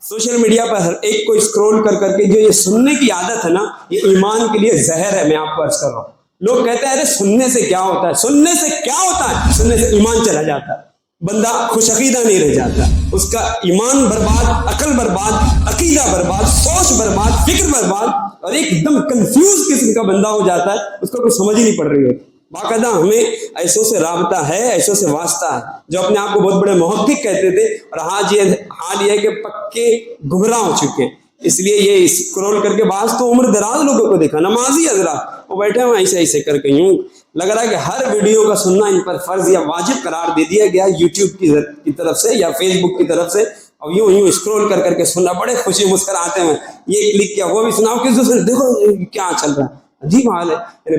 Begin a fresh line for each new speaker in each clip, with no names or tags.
Social media پر ہر ایک کو scroll کر کر کے جو یہ سننے کی عادت ہے نا، یہ ایمان کے لیے زہر ہے. میں آپ کو عرض کر رہا ہوں. لوگ کہتے ہیں ارے سننے سے کیا ہوتا ہے، سننے سے کیا ہوتا ہے؟ سننے سے ایمان چلا جاتا ہے، بندہ خوش عقیدہ نہیں رہ جاتا، اس کا ایمان برباد، عقل برباد، عقیدہ برباد، سوچ برباد، فکر برباد، اور ایک دم کنفیوز قسم کا بندہ ہو جاتا ہے، اس کو کوئی سمجھ ہی نہیں پڑ رہی ہوتی. باقاعدہ ہمیں ایسوں سے رابطہ ہے، ایسوں سے واسطہ ہے جو اپنے آپ کو بہت بڑے محقق کہتے تھے، اور حال یہ ہے کہ پکے گمراہ ہو چکے. اس لیے یہ اسکرول کر کے بعض تو عمر دراز لوگوں کو دیکھا، نمازی حضرات وہ بیٹھے ہوئے ایسے ایسے کر کے، یوں لگ رہا ہے کہ ہر ویڈیو کا سننا ان پر فرض یا واجب قرار دے دیا گیا یوٹیوب کی طرف سے یا فیس بک کی طرف سے، اور یوں اسکرول کر کر کے سننا، بڑے خوشی مسکراتے ہیں، یہ کلک کیا وہ بھی سناؤ، کس سے دیکھو کیا چل رہا ہے. عجیب حال ہے.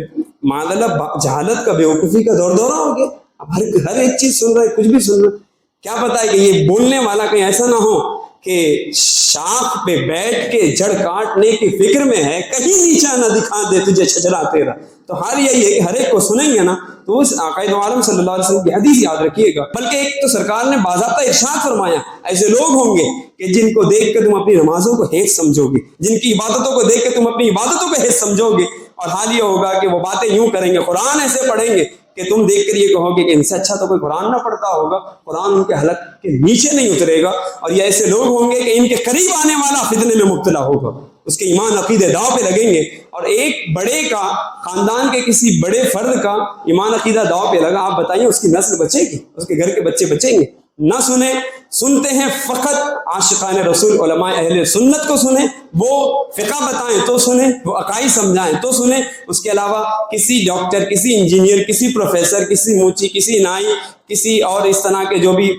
معاذ اللہ جہالت کا، بیوقوفی کا دورہ ہو گیا. اب ہر ایک چیز سن رہا ہے، کچھ بھی سن رہا ہے. کیا پتا ہے کہ یہ بولنے والا کہیں ایسا نہ ہو کہ شاخ پہ بیٹھ کے جڑ کاٹنے کی فکر میں ہے، کہیں نیچا نہ دکھا دے تجھے چھچرا تیرا. تو حال یہی ہے کہ ہر ایک کو سنیں گے نا تو اس آقائد عالم صلی اللہ علیہ وسلم کی حدیث یاد رکھیے گا. بلکہ ایک تو سرکار نے باضابطہ ارشاد فرمایا، ایسے لوگ ہوں گے کہ جن کو دیکھ کے تم اپنی نمازوں کو حیث سمجھو گے، جن کی عبادتوں کو دیکھ کے تم اپنی عبادتوں کو حیث سمجھو گے، اور حال یہ ہوگا کہ وہ باتیں یوں کریں گے، قرآن ایسے پڑھیں گے کہ تم دیکھ کر یہ کہو گے کہ ان سے اچھا تو کوئی قرآن نہ پڑھتا ہوگا. قرآن ان کے حلق کے نیچے نہیں اترے گا. اور یہ ایسے لوگ ہوں گے کہ ان کے قریب آنے والا فتنے میں مبتلا ہوگا، اس کے ایمان عقیدے داؤ پہ لگیں گے. اور ایک بڑے کا، خاندان کے کسی بڑے فرد کا ایمان عقیدہ داؤ پہ لگا، آپ بتائیے اس کی نسل بچے گی؟ اس کے گھر کے بچے بچیں گے؟ نہ سنیں. سنتے ہیں فقط عاشقان رسول علماء اہل سنت کو سنیں، وہ فقہ بتائیں تو سنیں، وہ عقائد سمجھائیں تو سنیں. اس کے علاوہ کسی ڈاکٹر، کسی انجینئر، کسی پروفیسر، کسی موچی، کسی نائی، کسی اور اس طرح کے جو بھی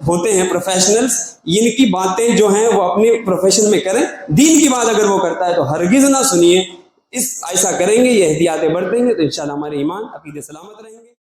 ہوتے ہیں پروفیشنلز، ان کی باتیں جو ہیں وہ اپنے پروفیشن میں کریں. دین کی بات اگر وہ کرتا ہے تو ہرگز نہ سنیے. ایسا کریں گے، یہ احتیاطیں برتیں گے تو انشاءاللہ ہمارے ایمان عقیدے سلامت رہیں گے.